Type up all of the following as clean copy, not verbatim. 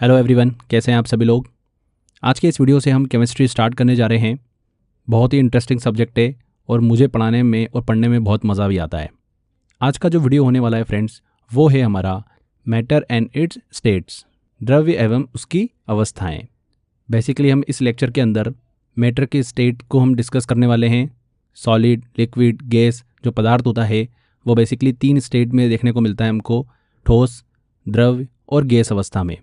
Hello everyone, कैसे हैं आप सभी लोग। आज के इस वीडियो से हम केमिस्ट्री स्टार्ट करने जा रहे हैं। बहुत ही इंटरेस्टिंग सब्जेक्ट है और मुझे पढ़ाने में और पढ़ने में बहुत मज़ा भी आता है। आज का जो वीडियो होने वाला है फ्रेंड्स, वो है हमारा मैटर एंड इट्स स्टेट्स, द्रव्य एवं उसकी अवस्थाएं। बेसिकली हम इस लेक्चर के अंदर मैटर के स्टेट को हम डिस्कस करने वाले हैं। सॉलिड, लिक्विड, गैस जो पदार्थ होता है वो बेसिकली 3 स्टेट में देखने को मिलता है हमको, ठोस, द्रव्य और गैस अवस्था में।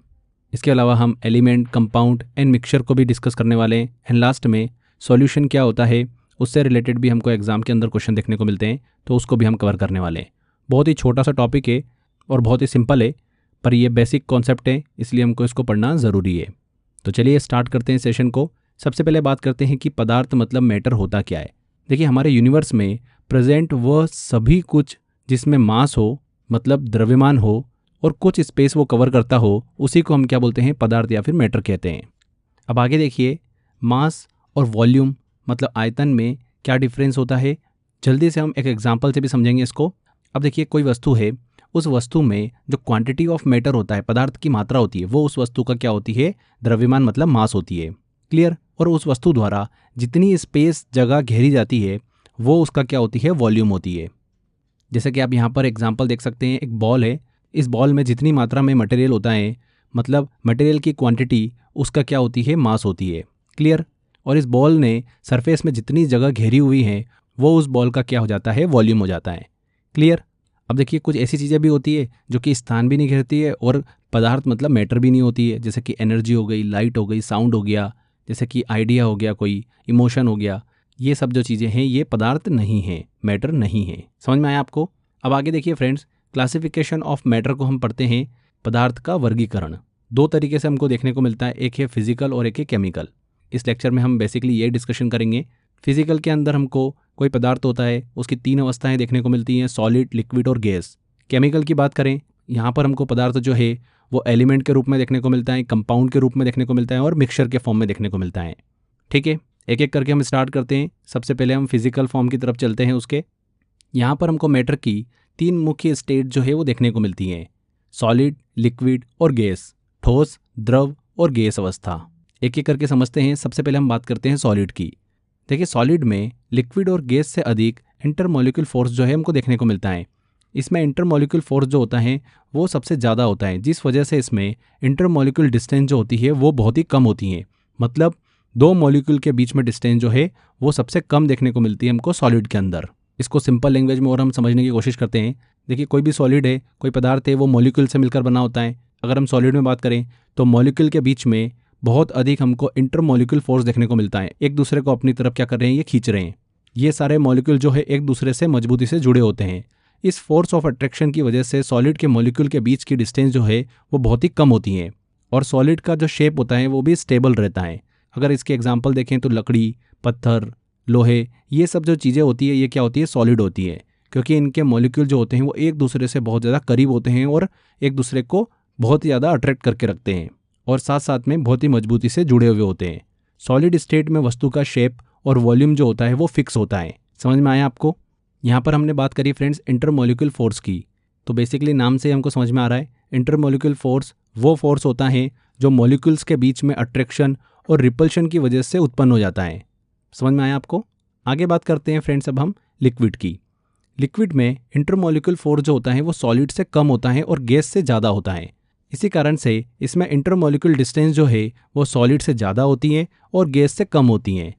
इसके अलावा हम एलिमेंट, कंपाउंड एंड मिक्सचर को भी डिस्कस करने वाले हैं। एंड लास्ट में सॉल्यूशन क्या होता है उससे रिलेटेड भी हमको एग्जाम के अंदर क्वेश्चन देखने को मिलते हैं, तो उसको भी हम कवर करने वाले हैं। बहुत ही छोटा सा टॉपिक है और बहुत ही सिंपल है, पर ये बेसिक कॉन्सेप्ट है, इसलिए हमको इसको पढ़ना ज़रूरी है। तो चलिए स्टार्ट करते हैं सेशन को। सबसे पहले बात करते हैं कि पदार्थ मतलब मैटर होता क्या है। देखिए, हमारे यूनिवर्स में प्रेजेंट वह सभी कुछ जिसमें मास हो, मतलब द्रव्यमान हो, और कुछ स्पेस वो कवर करता हो, उसी को हम क्या बोलते हैं, पदार्थ या फिर मैटर कहते हैं। अब आगे देखिए, मास और वॉल्यूम मतलब आयतन में क्या डिफरेंस होता है, जल्दी से हम एक एग्जांपल से भी समझेंगे इसको। अब देखिए, कोई वस्तु है, उस वस्तु में जो क्वांटिटी ऑफ मैटर होता है, पदार्थ की मात्रा होती है, वो उस वस्तु का क्या होती है, द्रव्यमान मतलब मास होती है। क्लियर। और उस वस्तु द्वारा जितनी स्पेस, जगह घेरी जाती है, वो उसका क्या होती है, वॉल्यूम होती है। जैसे कि आप यहाँ पर एग्जाम्पल देख सकते हैं, एक बॉल है, इस बॉल में जितनी मात्रा में मटेरियल होता है, मतलब मटेरियल की क्वांटिटी, उसका क्या होती है, मास होती है। क्लियर। और इस बॉल ने सरफेस में जितनी जगह घेरी हुई है, वो उस बॉल का क्या हो जाता है, वॉल्यूम हो जाता है। क्लियर। अब देखिए, कुछ ऐसी चीज़ें भी होती है जो कि स्थान भी नहीं घेरती है और पदार्थ मतलब मैटर भी नहीं होती है, जैसे कि एनर्जी हो गई, लाइट हो गई, साउंड हो गया, जैसे कि आइडिया हो गया, कोई इमोशन हो गया। ये सब जो चीज़ें हैं ये पदार्थ नहीं है, मैटर नहीं है। समझ में आया आपको। अब आगे देखिए फ्रेंड्स, क्लासिफिकेशन ऑफ मैटर को हम पढ़ते हैं। पदार्थ का वर्गीकरण 2 तरीके से हमको देखने को मिलता है, एक है फिजिकल और एक है केमिकल। इस लेक्चर में हम बेसिकली ये डिस्कशन करेंगे। फिजिकल के अंदर हमको कोई पदार्थ होता है, उसकी 3 अवस्थाएं देखने को मिलती हैं, सॉलिड, लिक्विड और गैस। केमिकल की बात करें, यहाँ पर हमको पदार्थ जो है वो एलिमेंट के रूप में देखने को मिलता है, कंपाउंड के रूप में देखने को मिलता है और मिक्सचर के फॉर्म में देखने को मिलता है। ठीक है, एक एक करके हम स्टार्ट करते हैं। सबसे पहले हम फिजिकल फॉर्म की तरफ चलते हैं। उसके यहाँ पर हमको मैटर की 3 मुख्य स्टेट जो है वो देखने को मिलती हैं, सॉलिड, लिक्विड और गैस, ठोस, द्रव और गैस अवस्था। एक एक करके समझते हैं। सबसे पहले हम बात करते हैं सॉलिड की। देखिए, सॉलिड में लिक्विड और गैस से अधिक इंटरमॉलिक्यूल फोर्स जो है हमको देखने को मिलता है। इसमें इंटरमॉलिक्यूल फोर्स जो होता है वो सबसे ज़्यादा होता है, जिस वजह से इसमें इंटरमॉलिक्यूल डिस्टेंस जो होती है वो बहुत ही कम होती है। मतलब 2 मॉलिक्यूल के बीच में डिस्टेंस जो है वो सबसे कम देखने को मिलती है हमको सॉलिड के अंदर। इसको सिंपल लैंग्वेज में और हम समझने की कोशिश करते हैं। देखिए, कोई भी सॉलिड है, कोई पदार्थ है, वो मॉलिक्यूल से मिलकर बना होता है। अगर हम सॉलिड में बात करें तो मॉलिक्यूल के बीच में बहुत अधिक हमको इंटरमॉलिक्यूल फोर्स देखने को मिलता है। एक दूसरे को अपनी तरफ क्या कर रहे हैं, ये खींच रहे हैं। ये सारे मॉलिक्यूल जो है एक दूसरे से मजबूती से जुड़े होते हैं। इस फोर्स ऑफ अट्रैक्शन की वजह से सॉलिड के मॉलिक्यूल के बीच की डिस्टेंस जो है वो बहुत ही कम होती है और सॉलिड का जो शेप होता है वो भी स्टेबल रहता है। अगर इसके एग्जाम्पल देखें तो लकड़ी, पत्थर, लोहे, ये सब जो चीज़ें होती है ये क्या होती है, सॉलिड होती है, क्योंकि इनके मॉलिक्यूल जो होते हैं वो एक दूसरे से बहुत ज़्यादा करीब होते हैं और एक दूसरे को बहुत ज़्यादा अट्रैक्ट करके रखते हैं और साथ साथ में बहुत ही मजबूती से जुड़े हुए होते हैं। सॉलिड स्टेट में वस्तु का शेप और वॉल्यूम जो होता है वो फिक्स होता है। समझ में आया आपको। यहाँ पर हमने बात करी फ्रेंड्स इंटरमॉलिक्यूल फोर्स की, तो बेसिकली नाम से हमको समझ में आ रहा है, इंटरमॉलिक्यूल फोर्स वो फोर्स होता है जो मॉलिक्यूल्स के बीच में अट्रैक्शन और रिपल्शन की वजह से उत्पन्न हो जाता है। समझ में आया आपको। आगे बात करते हैं फ्रेंड्स अब हम लिक्विड की। लिक्विड में इंटरमॉलिक्यूल फोर्स जो होता है वो सॉलिड से कम होता है और गैस से ज़्यादा होता है। इसी कारण से इसमें इंटरमॉलिक्यूल डिस्टेंस जो है वो सॉलिड से ज़्यादा होती है और गैस से कम होती हैं।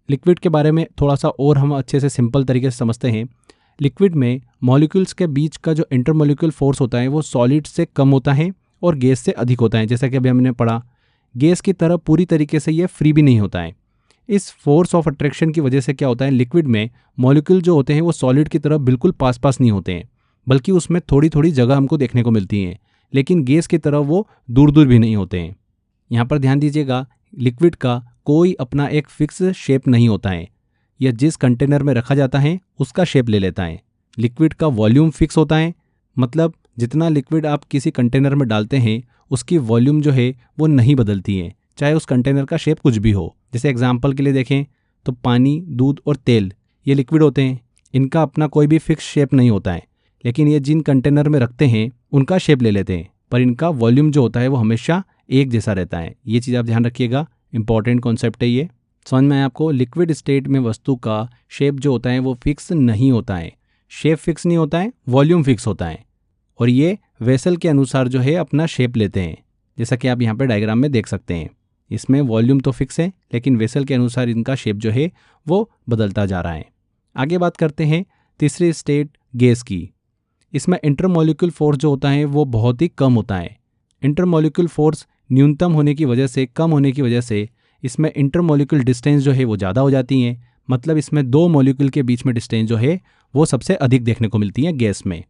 लिक्विड के बारे में थोड़ा सा और हम अच्छे से सिंपल तरीके से समझते हैं। लिक्विड में मॉलिक्यूल्स के बीच का जो इंटरमॉलिक्यूल फोर्स होता है वो सॉलिड से कम होता है और गैस से अधिक होता है। जैसा कि अभी हमने पढ़ा, गैस की तरह पूरी तरीके से ये फ्री भी नहीं होता है। इस फोर्स ऑफ अट्रैक्शन की वजह से क्या होता है, लिक्विड में मॉलिक्यूल जो होते हैं वो सॉलिड की तरह बिल्कुल पास पास नहीं होते हैं, बल्कि उसमें थोड़ी थोड़ी जगह हमको देखने को मिलती है। लेकिन गैस की तरह वो दूर दूर भी नहीं होते हैं। यहाँ पर ध्यान दीजिएगा, लिक्विड का कोई अपना एक फिक्स शेप नहीं होता है। यह जिस कंटेनर में रखा जाता है उसका शेप ले लेता है। लिक्विड का वॉल्यूम फिक्स होता है, मतलब जितना लिक्विड आप किसी कंटेनर में डालते हैं उसकी वॉल्यूम जो है वो नहीं बदलती है, चाहे उस कंटेनर का शेप कुछ भी हो। जैसे एग्जाम्पल के लिए देखें तो पानी, दूध और तेल ये लिक्विड होते हैं, इनका अपना कोई भी फिक्स शेप नहीं होता है, लेकिन ये जिन कंटेनर में रखते हैं उनका शेप ले लेते हैं, पर इनका वॉल्यूम जो होता है वो हमेशा एक जैसा रहता है। ये चीज़ आप ध्यान रखिएगा, इंपॉर्टेंट कॉन्सेप्ट है ये। समझ में आया आपको? लिक्विड स्टेट में वस्तु का शेप जो होता है वो फिक्स नहीं होता है। शेप फिक्स नहीं होता है, वॉल्यूम फिक्स होता है, और ये वेसल के अनुसार जो है अपना शेप लेते हैं, जैसा कि आप यहाँ पे डायग्राम में देख सकते हैं। इसमें वॉल्यूम तो फिक्स है, लेकिन वेसल के अनुसार इनका शेप जो है वो बदलता जा रहा है। आगे बात करते हैं तीसरी स्टेट गैस की। इसमें इंटरमॉलिक्यूल फोर्स जो होता है वो बहुत ही कम होता है। इंटरमॉलिक्यूल फोर्स न्यूनतम होने की वजह से, कम होने की वजह से इसमें इंटरमॉलिक्यूल डिस्टेंस जो है वो ज़्यादा हो जाती हैं। मतलब इसमें दो मॉलिक्यूल के बीच में डिस्टेंस जो है वो सबसे अधिक देखने को मिलती है गैस में।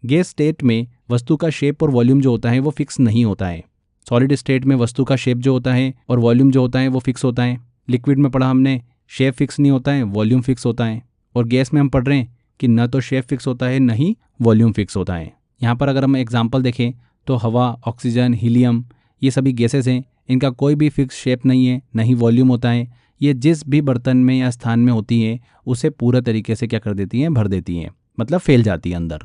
गैस स्टेट में वस्तु का शेप और वॉल्यूम जो होता है वो फिक्स नहीं होता है। सॉलिड स्टेट में वस्तु का शेप जो होता है और वॉल्यूम जो होता है वो फिक्स होता है। लिक्विड में पढ़ा हमने, शेप फिक्स नहीं होता है, वॉल्यूम फिक्स होता है। और गैस में हम पढ़ रहे हैं कि न तो शेप फिक्स होता है, न ही वॉल्यूम फिक्स होता है। यहाँ पर अगर हम एग्जाम्पल देखें तो हवा, ऑक्सीजन, हीलियम, ये सभी गैसेस हैं। इनका कोई भी फिक्स शेप नहीं है, न ही वॉल्यूम होता है। ये जिस भी बर्तन में या स्थान में होती हैं उसे पूरा तरीके से क्या कर देती हैं, भर देती हैं, मतलब फैल जाती है अंदर।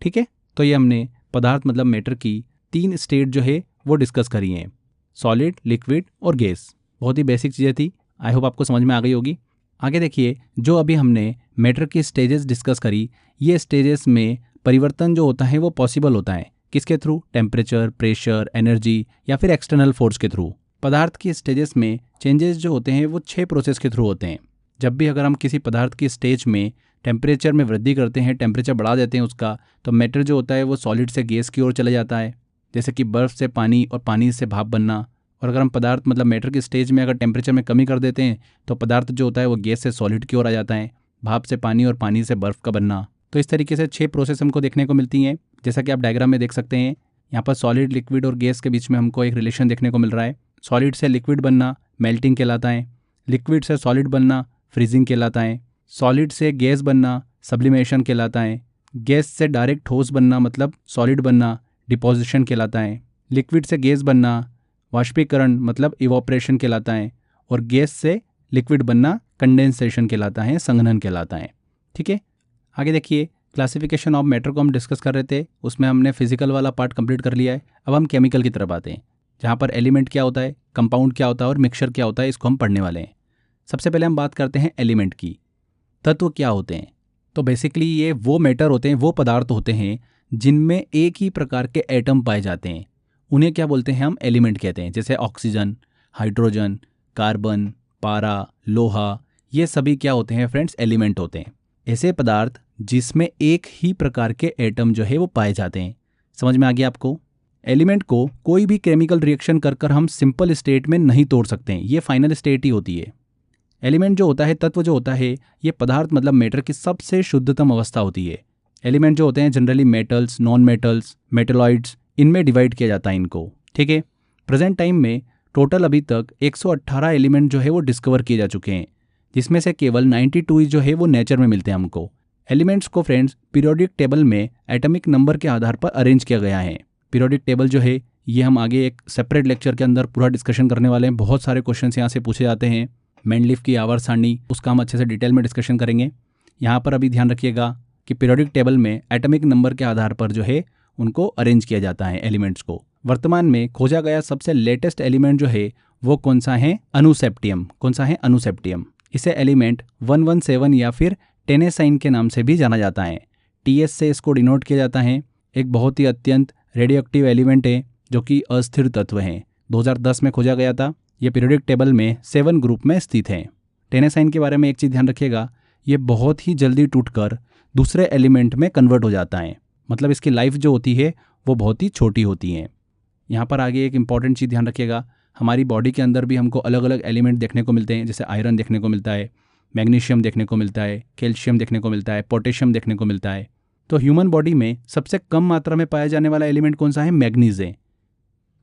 ठीक है, तो ये हमने पदार्थ मतलब मैटर की 3 स्टेट जो है वो डिस्कस करी हैं, सॉलिड, लिक्विड और गैस। बहुत ही बेसिक चीज़ें थी, आई होप आपको समझ में आ गई होगी। आगे देखिए, जो अभी हमने मैटर की स्टेजेस डिस्कस करी, ये स्टेजेस में परिवर्तन जो होता है वो पॉसिबल होता है। किसके थ्रू? टेम्परेचर, प्रेशर, एनर्जी या फिर एक्सटर्नल फोर्स के थ्रू। पदार्थ की स्टेजेस में चेंजेस जो होते हैं वो 6 प्रोसेस के थ्रू होते हैं। जब भी अगर हम किसी पदार्थ की स्टेज में टेम्परेचर में वृद्धि करते हैं, टेम्परेचर बढ़ा देते हैं उसका, तो मैटर जो होता है वो सॉलिड से गैस की ओर चला जाता है, जैसे कि बर्फ़ से पानी और पानी से भाप बनना। और अगर हम पदार्थ मतलब मैटर की स्टेज में अगर टेम्परेचर में कमी कर देते हैं तो पदार्थ जो होता है वो गैस से सॉलिड की ओर आ जाता है, भाप से पानी और पानी से बर्फ़ का बनना। तो इस तरीके से 6 प्रोसेस हमको देखने को मिलती हैं, जैसा कि आप डायग्राम में देख सकते हैं। यहाँ पर सॉलिड, लिक्विड और गैस के बीच में हमको एक रिलेशन देखने को मिल रहा है। सॉलिड से लिक्विड बनना मेल्टिंग कहलाता है, लिक्विड से सॉलिड बनना फ्रीजिंग कहलाता है, सॉलिड से गैस बनना सब्लिमेशन कहलाता है, गैस से डायरेक्ट ठोस बनना मतलब सॉलिड बनना डिपोजिशन कहलाता है, लिक्विड से गैस बनना वाष्पीकरण मतलब इवोपरेशन कहलाता है, और गैस से लिक्विड बनना कंडेंसेशन कहलाता है, संघनन कहलाता है। ठीक है, आगे देखिए, क्लासिफिकेशन ऑफ मैटर को हम डिस्कस कर रहे थे, उसमें हमने फिजिकल वाला पार्ट कंप्लीट कर लिया है। अब हम केमिकल की तरफ आते हैं, जहाँ पर एलिमेंट क्या होता है, कंपाउंड क्या होता है और मिक्सचर क्या होता है, इसको हम पढ़ने वाले हैं। सबसे पहले हम बात करते हैं एलिमेंट की। तत्व क्या होते हैं? तो बेसिकली ये वो मैटर होते हैं, वो पदार्थ होते हैं जिनमें एक ही प्रकार के एटम पाए जाते हैं। उन्हें क्या बोलते हैं? हम एलिमेंट कहते हैं। जैसे ऑक्सीजन, हाइड्रोजन, कार्बन, पारा, लोहा, ये सभी क्या होते हैं फ्रेंड्स? एलिमेंट होते हैं। ऐसे पदार्थ जिसमें एक ही प्रकार के एटम जो है वो पाए जाते हैं। समझ में आ गया आपको? एलिमेंट को कोई भी केमिकल रिएक्शन कर कर हम सिंपल स्टेट में नहीं तोड़ सकते हैं, ये फाइनल स्टेट ही होती है। एलिमेंट जो होता है, तत्व जो होता है, ये पदार्थ मतलब मैटर की सबसे शुद्धतम अवस्था होती है। एलिमेंट जो होते हैं generally metals, non metals, metalloids, इनमें डिवाइड किया जाता है इनको। ठीक है, प्रेजेंट टाइम में टोटल अभी तक 118 एलिमेंट जो है वो डिस्कवर किए जा चुके हैं, जिसमें से केवल 92 जो है वो नेचर में मिलते हैं हमको। एलिमेंट्स को फ्रेंड्स पीरियोडिक टेबल में एटॉमिक नंबर के आधार पर अरेंज किया गया है। पीरियोडिक टेबल जो है ये हम आगे एक सेपरेट लेक्चर के अंदर पूरा डिस्कशन करने वाले हैं। बहुत सारे क्वेश्चंस यहाँ से पूछे जाते हैं। मेंडलीफ की आवर्त सारणी, उसका हम अच्छे से डिटेल में डिस्कशन करेंगे। यहाँ पर अभी ध्यान रखिएगा कि पीरियोडिक टेबल में एटॉमिक नंबर के आधार पर जो है उनको अरेंज किया जाता है एलिमेंट्स को। वर्तमान में खोजा गया सबसे लेटेस्ट एलिमेंट जो है वो कौन सा है? अनुसेप्टियम। कौन सा है? अनुसेप्टियम। इसे एलिमेंट 117 या फिर टेनेसाइन के नाम से भी जाना जाता है। टीएस से इसको डिनोट किया जाता है। एक बहुत ही अत्यंत रेडियोएक्टिव एलिमेंट है जो कि अस्थिर तत्व है। 2010 में खोजा गया था। ये पीरियोडिक टेबल में 7 ग्रुप में स्थित है। टेनेसाइन के बारे में एक चीज़ ध्यान रखिएगा, ये बहुत ही जल्दी टूटकर दूसरे एलिमेंट में कन्वर्ट हो जाता है। मतलब इसकी लाइफ जो होती है वो बहुत ही छोटी होती है। यहाँ पर आगे एक इंपॉर्टेंट चीज़ ध्यान रखिएगा, हमारी बॉडी के अंदर भी हमको अलग अलग एलिमेंट देखने को मिलते हैं। जैसे आयरन देखने को मिलता है, मैग्नीशियम देखने को मिलता है, कैल्शियम देखने को मिलता है, पोटेशियम देखने को मिलता है। तो ह्यूमन बॉडी में सबसे कम मात्रा में पाया जाने वाला एलिमेंट कौन सा है? मैग्नीज है।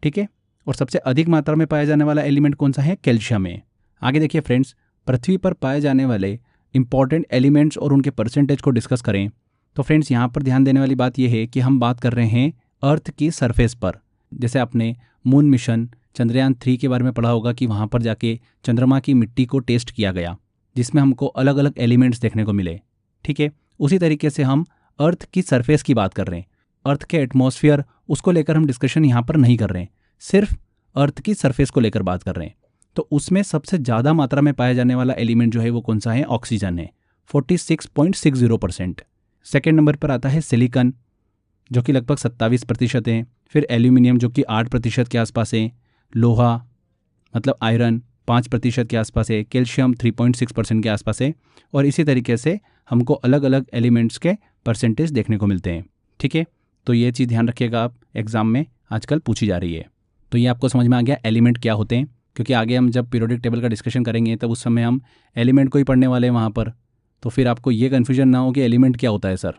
ठीक है, और सबसे अधिक मात्रा में पाया जाने वाला एलिमेंट कौन सा है? कैल्शियम है। आगे देखिए फ्रेंड्स, पृथ्वी पर पाए जाने वाले इंपॉर्टेंट एलिमेंट्स और उनके परसेंटेज को डिस्कस करें तो फ्रेंड्स यहाँ पर ध्यान देने वाली बात यह है कि हम बात कर रहे हैं अर्थ की सरफेस पर। जैसे आपने मून मिशन चंद्रयान 3 के बारे में पढ़ा होगा कि वहाँ पर जाके चंद्रमा की मिट्टी को टेस्ट किया गया, जिसमें हमको अलग अलग एलिमेंट्स देखने को मिले। ठीक है, उसी तरीके से हम अर्थ की सरफेस की बात कर रहे हैं। अर्थ के एटमॉस्फेयर, उसको लेकर हम डिस्कशन यहाँ पर नहीं कर रहे हैं। सिर्फ अर्थ की सरफेस को लेकर बात कर रहे हैं, तो उसमें सबसे ज़्यादा मात्रा में पाया जाने वाला एलिमेंट जो है वो कौन सा है? ऑक्सीजन है, 46.60%। सेकेंड नंबर पर आता है सिलिकॉन, जो कि लगभग 27% है। फिर एल्यूमिनियम, जो कि 8% के आसपास है। लोहा मतलब आयरन 5% के आसपास है। कैल्शियम 3.6% के आसपास है। और इसी तरीके से हमको अलग अलग एलिमेंट्स के परसेंटेज देखने को मिलते हैं। ठीक है, तो ये चीज़ ध्यान रखिएगा, आप एग्जाम में आजकल पूछी जा रही है। तो ये आपको समझ में आ गया एलिमेंट क्या होते हैं, क्योंकि आगे हम जब पीरियोडिक टेबल का डिस्कशन करेंगे तब उस समय हम एलिमेंट को ही पढ़ने वाले हैं वहाँ पर। तो फिर आपको ये कन्फ्यूजन ना हो कि एलिमेंट क्या होता है सर,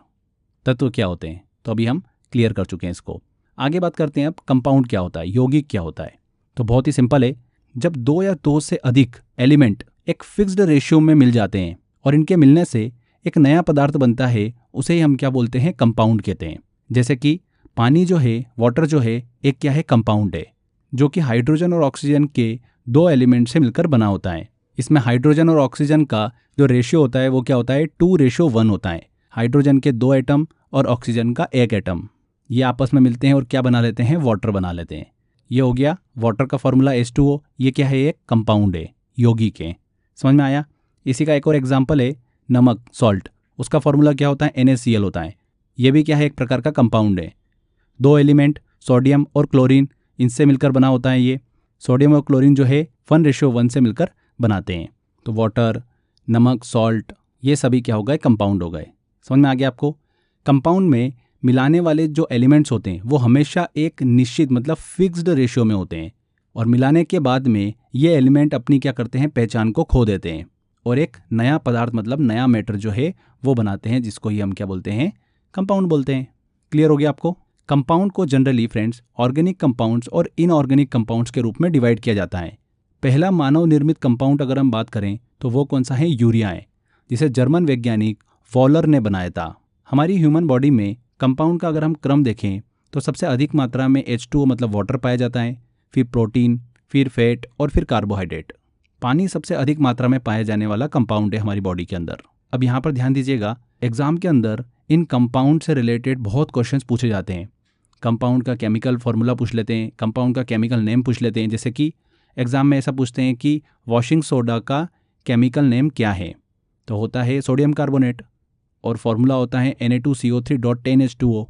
तत्व क्या होते हैं। तो अभी हम क्लियर कर चुके हैं इसको। आगे बात करते हैं अब कंपाउंड क्या होता है, यौगिक क्या होता है। तो बहुत ही सिंपल है, जब दो या दो से अधिक एलिमेंट एक फिक्स्ड रेशियो में मिल जाते हैं और इनके मिलने से एक नया पदार्थ बनता है, उसे ही हम क्या बोलते हैं? कंपाउंड कहते हैं। जैसे कि पानी जो है, वाटर जो है, एक क्या है? कंपाउंड है, जो कि हाइड्रोजन और ऑक्सीजन के दो एलिमेंट से मिलकर बना होता है। इसमें हाइड्रोजन और ऑक्सीजन का जो रेशियो होता है वो क्या होता है? 2:1 होता है। हाइड्रोजन के 2 एटम और ऑक्सीजन का 1 एटम, ये आपस में मिलते हैं और क्या बना लेते हैं? वाटर बना लेते हैं। ये हो गया वाटर का फॉर्मूला H2O। ये क्या है? एक कंपाउंड है, यौगिक है। समझ में आया? इसी का एक और एग्जाम्पल है नमक, सॉल्ट। उसका फॉर्मूला क्या होता है? NaCl होता है। ये भी क्या है? एक प्रकार का कंपाउंड है। दो एलिमेंट सोडियम और क्लोरीन, इनसे मिलकर बना होता है। ये सोडियम और क्लोरीन जो है 1:1 से मिलकर बनाते हैं। तो वाटर, नमक, सॉल्ट, ये सभी क्या हो गए? कंपाउंड हो गए। समझ में आ गया आपको? कंपाउंड में मिलाने वाले जो एलिमेंट्स होते हैं वो हमेशा एक निश्चित मतलब फिक्स्ड रेशियो में होते हैं, और मिलाने के बाद में ये एलिमेंट अपनी क्या करते हैं? पहचान को खो देते हैं और एक नया पदार्थ मतलब नया मैटर जो है वो बनाते हैं, जिसको ही हम क्या बोलते हैं? कंपाउंड बोलते हैं। क्लियर हो गया आपको? कंपाउंड को जनरली फ्रेंड्स ऑर्गेनिक कंपाउंड्स और इनऑर्गेनिक कंपाउंड्स के रूप में डिवाइड किया जाता है। पहला मानव निर्मित कंपाउंड अगर हम बात करें तो वो कौन सा है? यूरिया है, जिसे जर्मन वैज्ञानिक वॉलर ने बनाया था। हमारी ह्यूमन बॉडी में कंपाउंड का अगर हम क्रम देखें तो सबसे अधिक मात्रा में H2O मतलब वाटर पाया जाता है, फिर प्रोटीन, फिर फैट और फिर कार्बोहाइड्रेट। पानी सबसे अधिक मात्रा में पाया जाने वाला कंपाउंड है हमारी बॉडी के अंदर। अब यहाँ पर ध्यान दीजिएगा, एग्जाम के अंदर इन कंपाउंड से रिलेटेड बहुत क्वेश्चंस पूछे जाते हैं। कंपाउंड का केमिकल फॉर्मूला पूछ लेते हैं, कंपाउंड का केमिकल नेम पूछ लेते हैं। जैसे कि एग्जाम में ऐसा पूछते हैं कि वॉशिंग सोडा का केमिकल नेम क्या है, तो होता है सोडियम कार्बोनेट और फॉर्मूला होता है Na2CO3.10H2O।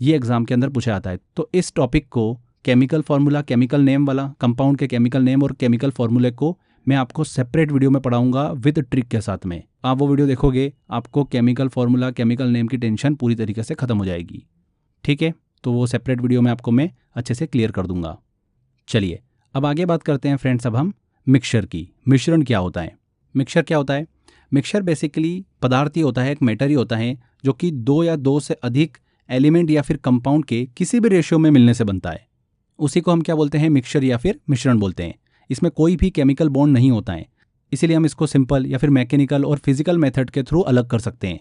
ये एग्जाम के अंदर पूछा जाता है। तो इस टॉपिक को केमिकल फॉर्मूला, केमिकल नेम वाला, कंपाउंड के केमिकल नेम और केमिकल फॉर्मूले को मैं आपको सेपरेट वीडियो में पढ़ाऊंगा विद ट्रिक के साथ में। आप वो वीडियो देखोगे, आपको केमिकल फॉर्मूला, केमिकल नेम की टेंशन पूरी तरीके से खत्म हो जाएगी। ठीक है, तो वो सेपरेट वीडियो में आपको मैं अच्छे से क्लियर कर दूंगा। चलिए अब आगे बात करते हैं फ्रेंड्स अब हम मिक्सचर की। मिश्रण क्या होता है? मिक्सचर क्या होता है? मिक्सचर बेसिकली पदार्थ ही होता है, एक मैटर ही होता है जो कि दो या दो से अधिक एलिमेंट या फिर कंपाउंड के किसी भी रेशियो में मिलने से बनता है। उसी को हम क्या बोलते हैं? मिक्सचर या फिर मिश्रण बोलते हैं। इसमें कोई भी केमिकल बॉन्ड नहीं होता है, इसीलिए हम इसको सिंपल या फिर मैकेनिकल और फिजिकल मेथड के थ्रू अलग कर सकते हैं।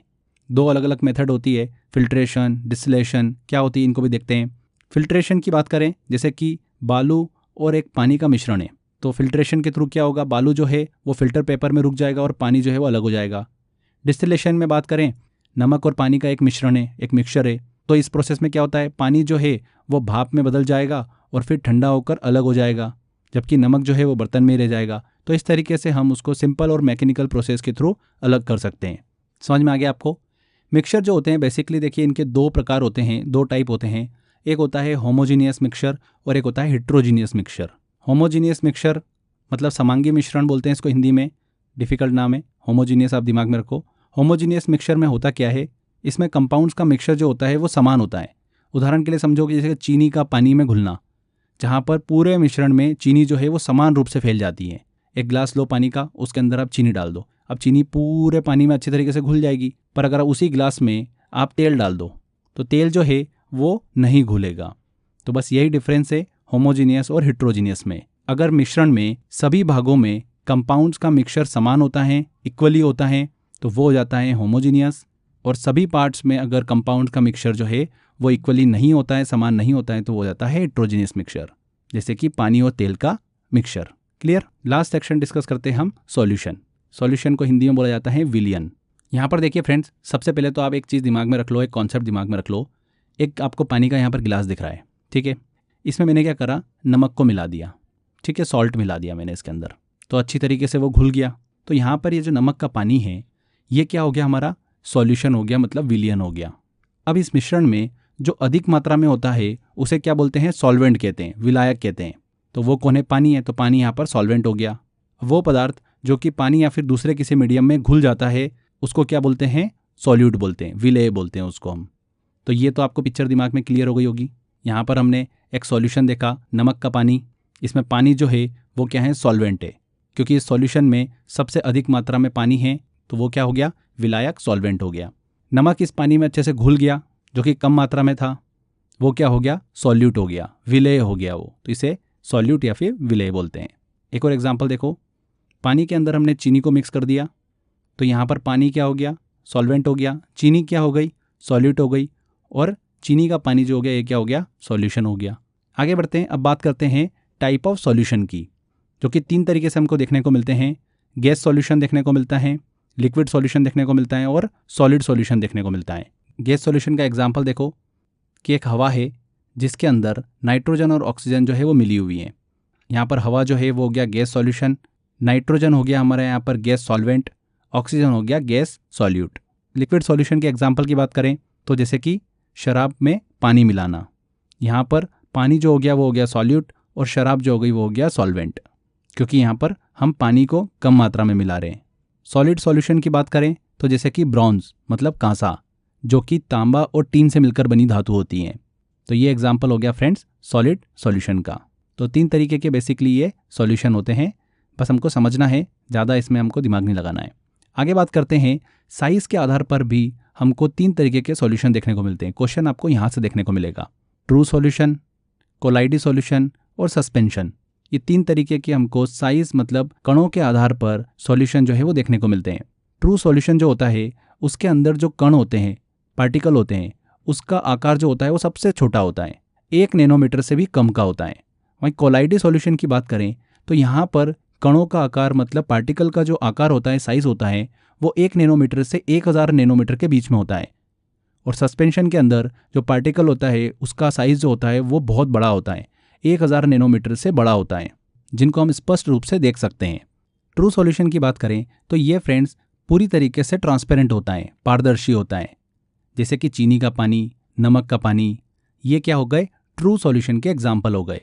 दो अलग अलग मेथड होती है, फिल्ट्रेशन, डिस्टिलेशन क्या होती है, इनको भी देखते हैं। फिल्ट्रेशन की बात करें, जैसे कि बालू और एक पानी का मिश्रण है, तो फिल्ट्रेशन के थ्रू क्या होगा? बालू जो है वो फिल्टर पेपर में रुक जाएगा और पानी जो है वो अलग हो जाएगा। डिस्टिलेशन में बात करें, नमक और पानी का एक मिश्रण है, एक मिक्सचर है, तो इस प्रोसेस में क्या होता है? पानी जो है वो भाप में बदल जाएगा और फिर ठंडा होकर अलग हो जाएगा, जबकि नमक जो है वो बर्तन में रह जाएगा। तो इस तरीके से हम उसको सिंपल और मैकेनिकल प्रोसेस के थ्रू अलग कर सकते हैं। समझ में आ गया आपको? मिक्सचर जो होते हैं बेसिकली देखिए, इनके दो प्रकार होते हैं, दो टाइप होते हैं। एक होता है होमोजीनियस मिक्सचर और एक होता है हेट्रोजीनियस मिक्सचर। होमोजीनियस मिक्सचर मतलब समांगी मिश्रण बोलते हैं इसको हिंदी में, डिफिकल्ट नाम है। होमोजीनियस आप दिमाग में रखो। होमोजीनियस मिक्सचर में होता क्या है? इसमें कंपाउंड्स का मिक्सचर जो होता है वो समान होता है। उदाहरण के लिए समझो कि जैसे चीनी का पानी में घुलना, जहाँ पर पूरे मिश्रण में चीनी जो है वो समान रूप से फैल जाती है। एक ग्लास लो पानी का, उसके अंदर आप चीनी डाल दो, अब चीनी पूरे पानी में अच्छी तरीके से घुल जाएगी। पर अगर उसी ग्लास में आप तेल डाल दो तो तेल जो है वो नहीं घुलेगा। तो बस यही डिफरेंस है होमोजीनियस और हेट्रोजीनियस में। अगर मिश्रण में सभी भागों में कंपाउंड्स का मिक्सचर समान होता है, इक्वली होता है, तो वो हो जाता है होमोजीनियस। और सभी पार्ट्स में अगर कंपाउंड्स का मिक्सचर जो है वो इक्वली नहीं होता है, समान नहीं होता है, तो वो हो जाता है हेट्रोजीनियस मिक्सचर, जैसे कि पानी और तेल का mixture. Clear? Last section discuss करते हैं हम सॉल्यूशन। सॉल्यूशन को हिंदी में बोला जाता है विलयन। यहाँ पर देखिए फ्रेंड्स, सबसे पहले तो आप एक चीज़ दिमाग में रख लो, एक कॉन्सेप्ट दिमाग में रख लो। एक आपको पानी का यहाँ पर गिलास दिख रहा है, ठीक है? इसमें मैंने क्या करा? नमक को मिला दिया। ठीक है, सॉल्ट मिला दिया मैंने इसके अंदर, तो अच्छी तरीके से वो घुल गया। तो यहाँ पर ये जो नमक का पानी है ये क्या हो गया, हमारा सॉल्यूशन हो गया, मतलब विलियन हो गया। अब इस मिश्रण में जो अधिक मात्रा में होता है उसे क्या बोलते हैं, सॉल्वेंट कहते हैं, विलायक कहते हैं। तो वो कौन है, पानी है, तो पानी यहाँ पर सॉल्वेंट हो गया। वो पदार्थ जो कि पानी या फिर दूसरे किसी मीडियम में घुल जाता है उसको क्या बोलते हैं, सॉल्यूट बोलते हैं, विलेय बोलते हैं उसको हम। तो ये तो आपको पिक्चर दिमाग में क्लियर हो गई होगी। यहाँ पर हमने एक सॉल्यूशन देखा, नमक का पानी। इसमें पानी जो है वो क्या है, सॉल्वेंट है, क्योंकि इस सॉल्यूशन में सबसे अधिक मात्रा में पानी है, तो वो क्या हो गया, विलायक, सॉल्वेंट हो गया। नमक इस पानी में अच्छे से घुल गया, जो कि कम मात्रा में था, वो क्या हो गया, सॉल्यूट हो गया, विलेय हो गया वो, तो इसे सॉल्यूट या फिर विलेय बोलते हैं। एक और एग्जांपल देखो, पानी के अंदर हमने चीनी को मिक्स कर दिया, तो यहाँ पर पानी क्या हो गया, सॉल्वेंट हो गया, चीनी क्या हो गई, सॉल्यूट हो गई, और चीनी का पानी जो हो गया ये क्या हो गया, सॉल्यूशन हो गया। आगे बढ़ते हैं, अब बात करते हैं टाइप ऑफ सॉल्यूशन की, जो कि 3 तरीके से हमको देखने को मिलते हैं। गैस सॉल्यूशन देखने को मिलता है, लिक्विड सॉल्यूशन देखने को मिलता है, और सॉलिड सॉल्यूशन देखने को मिलता है। गैस सॉल्यूशन का एग्जांपल देखो कि एक हवा है जिसके अंदर नाइट्रोजन और ऑक्सीजन जो है वो मिली हुई है। यहाँ पर हवा जो है वो हो गया गैस सॉल्यूशन, नाइट्रोजन हो गया हमारे यहाँ पर गैस सॉल्वेंट, ऑक्सीजन हो गया गैस सॉल्यूट। लिक्विड सॉल्यूशन के एग्जांपल की बात करें तो जैसे कि शराब में पानी मिलाना, यहाँ पर पानी जो हो गया वो हो गया सॉल्यूट, और शराब जो हो गई वो हो गया सॉल्वेंट, क्योंकि यहाँ पर हम पानी को कम मात्रा में मिला रहे हैं। सॉलिड सॉल्यूशन की बात करें तो जैसे कि ब्रॉन्ज मतलब कांसा, जो कि तांबा और टीन से मिलकर बनी धातु होती हैं। तो ये एग्जाम्पल हो गया फ्रेंड्स सॉलिड सॉल्यूशन का। तो 3 तरीके के बेसिकली ये सॉल्यूशन होते हैं, बस हमको समझना है, ज़्यादा इसमें हमको दिमाग नहीं लगाना है। आगे बात करते हैं, साइज़ के आधार पर भी हमको 3 तरीके के सॉल्यूशन देखने को मिलते हैं। क्वेश्चन आपको यहाँ से देखने को मिलेगा, ट्रू सॉल्यूशन, कोलाइडी सॉल्यूशन और सस्पेंशन। ये 3 तरीके के हमको साइज मतलब कणों के आधार पर सॉल्यूशन जो है वो देखने को मिलते हैं। ट्रू सॉल्यूशन जो होता है उसके अंदर जो कण होते हैं, पार्टिकल होते हैं, उसका आकार जो होता है वो सबसे छोटा होता है, 1 नैनोमीटर से भी कम का होता है। वहीं कोलाइडी सॉल्यूशन की बात करें तो यहाँ पर कणों का आकार मतलब पार्टिकल का जो आकार होता है, साइज होता है, वो 1 नैनोमीटर से 1000 नैनोमीटर के बीच में होता है। और सस्पेंशन के अंदर जो पार्टिकल होता है उसका साइज जो होता है वो बहुत बड़ा होता है, 1000 नैनोमीटर से बड़ा होता है, जिनको हम स्पष्ट रूप से देख सकते हैं। ट्रू सॉल्यूशन की बात करें तो ये फ्रेंड्स पूरी तरीके से ट्रांसपेरेंट होता है, पारदर्शी होता है, जैसे कि चीनी का पानी, नमक का पानी, ये क्या हो गए, ट्रू सॉल्यूशन के एग्जाम्पल हो गए।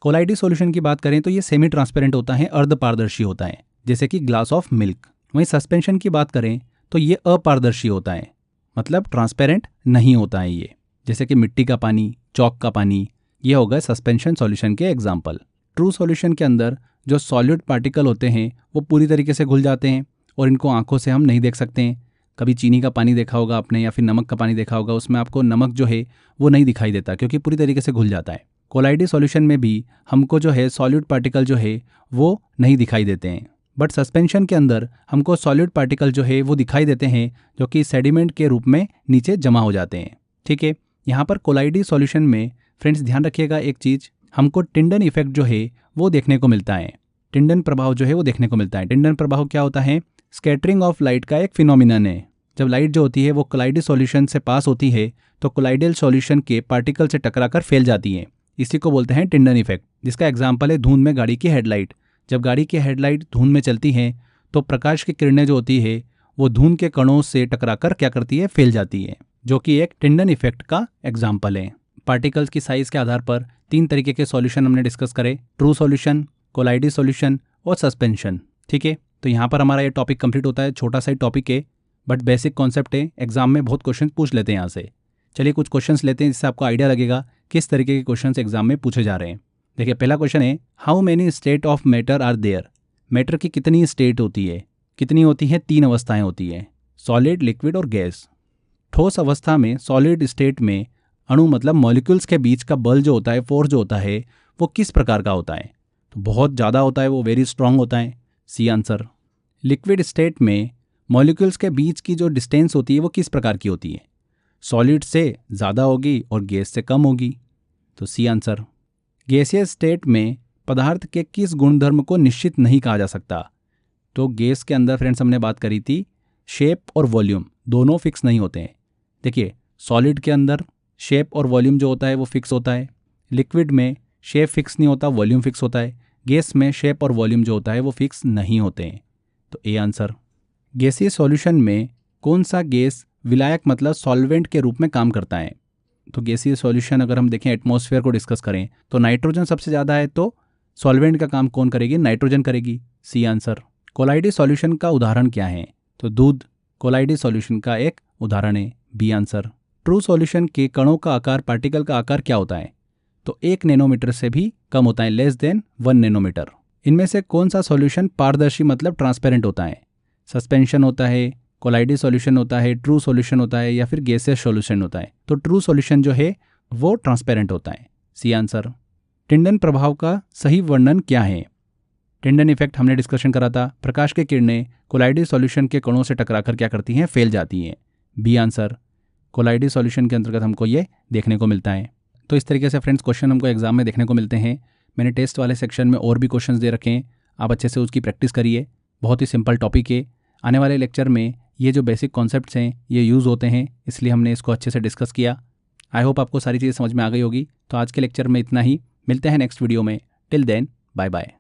कोलाइडी सॉल्यूशन की बात करें तो ये सेमी ट्रांसपेरेंट होता है, अर्ध पारदर्शी होता है, जैसे कि ग्लास ऑफ मिल्क। वहीं सस्पेंशन की बात करें तो ये अपारदर्शी होता है, मतलब ट्रांसपेरेंट नहीं होता है ये, जैसे कि मिट्टी का पानी, चौक का पानी, ये हो गए सस्पेंशन सॉल्यूशन के एग्जाम्पल। ट्रू सॉल्यूशन के अंदर जो सॉलिड पार्टिकल होते हैं वो पूरी तरीके से घुल जाते हैं और इनको आंखों से हम नहीं देख सकते हैं। कभी चीनी का पानी देखा होगा आपने या फिर नमक का पानी देखा होगा, उसमें आपको नमक जो है वो नहीं दिखाई देता क्योंकि पूरी तरीके से घुल जाता है। कोलाइडी सॉल्यूशन में भी हमको जो है सॉलिड पार्टिकल जो है वो नहीं दिखाई देते हैं, बट सस्पेंशन के अंदर हमको सॉलिड पार्टिकल जो है वो दिखाई देते हैं, जो कि सेडिमेंट के रूप में नीचे जमा हो जाते हैं। ठीक है, यहाँ पर कोलाइडी सॉल्यूशन में फ्रेंड्स ध्यान रखिएगा एक चीज़, हमको टिंडन इफेक्ट जो है वो देखने को मिलता है, टिंडन प्रभाव जो है वो देखने को मिलता है। टिंडन प्रभाव क्या होता है, स्कैटरिंग ऑफ लाइट का एक फिनोमिनन है। जब लाइट जो होती है वो कोलाइडी सॉल्यूशन से पास होती है तो कोलाइडल सॉल्यूशन के पार्टिकल से टकराकर फैल जाती है, इसी को बोलते हैं टिंडन इफेक्ट, जिसका एग्जाम्पल है धुंध में गाड़ी की हेडलाइट। जब गाड़ी की हेडलाइट धुंध में चलती है तो प्रकाश की किरणें जो होती है वो धुंध के कणों से टकराकर क्या करती है, फैल जाती है, जो कि एक टिंडन इफेक्ट का एग्जाम्पल है। पार्टिकल्स की साइज के आधार पर 3 तरीके के सॉल्यूशन हमने डिस्कस करे, ट्रू सॉल्यूशन, कोलाइडी सॉल्यूशन और सस्पेंशन। ठीक है, तो यहाँ पर हमारा ये टॉपिक कंप्लीट होता है। छोटा सा ही टॉपिक है बट बेसिक कॉन्सेप्ट है, एग्जाम में बहुत क्वेश्चन पूछ लेते हैं यहाँ से। चलिए कुछ क्वेश्चंस लेते हैं जिससे आपको आइडिया लगेगा किस तरीके के क्वेश्चंस एग्जाम में पूछे जा रहे हैं। देखिए पहला क्वेश्चन है, how many state of matter are there. मैटर की कितनी स्टेट होती है, कितनी होती है, 3 अवस्थाएं होती है, सॉलिड, लिक्विड और गैस। ठोस अवस्था में सॉलिड स्टेट में अणु मतलब मॉलिक्यूल्स के बीच का बल जो होता है, फोर्स जो होता है, वो किस प्रकार का होता है, तो बहुत ज़्यादा होता है, वो वेरी स्ट्रांग होता है, सी आंसर। लिक्विड स्टेट में मॉलिक्यूल्स के बीच की जो डिस्टेंस होती है वो किस प्रकार की होती है, सॉलिड से ज़्यादा होगी और गैस से कम होगी, तो सी आंसर। गैसियस स्टेट में पदार्थ के किस गुणधर्म को निश्चित नहीं कहा जा सकता, तो गैस के अंदर फ्रेंड्स हमने बात करी थी शेप और वॉल्यूम दोनों फिक्स नहीं होते हैं। देखिए सॉलिड के अंदर शेप और वॉल्यूम जो होता है वो फिक्स होता है, लिक्विड में शेप फिक्स नहीं होता, वॉल्यूम फिक्स होता है, गैस में शेप और वॉल्यूम जो होता है वो फिक्स नहीं होते हैं। तो ए आंसर। गैसीय सॉल्यूशन में कौन सा गैस विलायक मतलब सॉल्वेंट के रूप में काम करता है? तो गैसीय सॉल्यूशन अगर हम देखें एटमॉस्फेयर को डिस्कस करें तो नाइट्रोजन सबसे ज़्यादा है, तो सॉल्वेंट का काम कौन करेगी? नाइट्रोजन करेगी। C answer. कोलाइडी सॉल्यूशन का उदाहरण क्या है? तो दूध कोलाइडी सॉल्यूशन का एक उदाहरण है। B answer. ट्रू सॉल्यूशन के कणों का आकार, पार्टिकल का आकार क्या होता है? तो 1 नैनोमीटर से भी कम होता है, लेस देन 1 नैनोमीटर। इनमें से कौन सा सॉल्यूशन पारदर्शी मतलब ट्रांसपेरेंट होता है? सस्पेंशन होता है, कोलाइडी सॉल्यूशन होता है, ट्रू सॉल्यूशन होता है या फिर गैसियस सॉल्यूशन होता है? तो ट्रू सॉल्यूशन जो है वो ट्रांसपेरेंट होता है। C answer. टिंडन प्रभाव का सही वर्णन क्या है? टिंडन इफेक्ट हमने डिस्कशन करा था। प्रकाश की किरणें कोलाइडी सॉल्यूशन के कणों से टकराकर क्या करती हैं? फैल जाती हैं। B answer. कोलाइडी सॉल्यूशन के अंतर्गत हमको ये देखने को मिलता है। तो इस तरीके से फ्रेंड्स क्वेश्चन हमको एग्जाम में देखने को मिलते हैं। मैंने टेस्ट वाले सेक्शन में और भी क्वेश्चंस दे रखे हैं, आप अच्छे से उसकी प्रैक्टिस करिए। बहुत ही सिंपल टॉपिक है। आने वाले लेक्चर में ये जो बेसिक कॉन्सेप्ट्स हैं ये यूज़ होते हैं, इसलिए हमने इसको अच्छे से डिस्कस किया। आई होप आपको सारी चीज़ें समझ में आ गई होगी। तो आज के लेक्चर में इतना ही, मिलते हैं नेक्स्ट वीडियो में। Till then bye bye.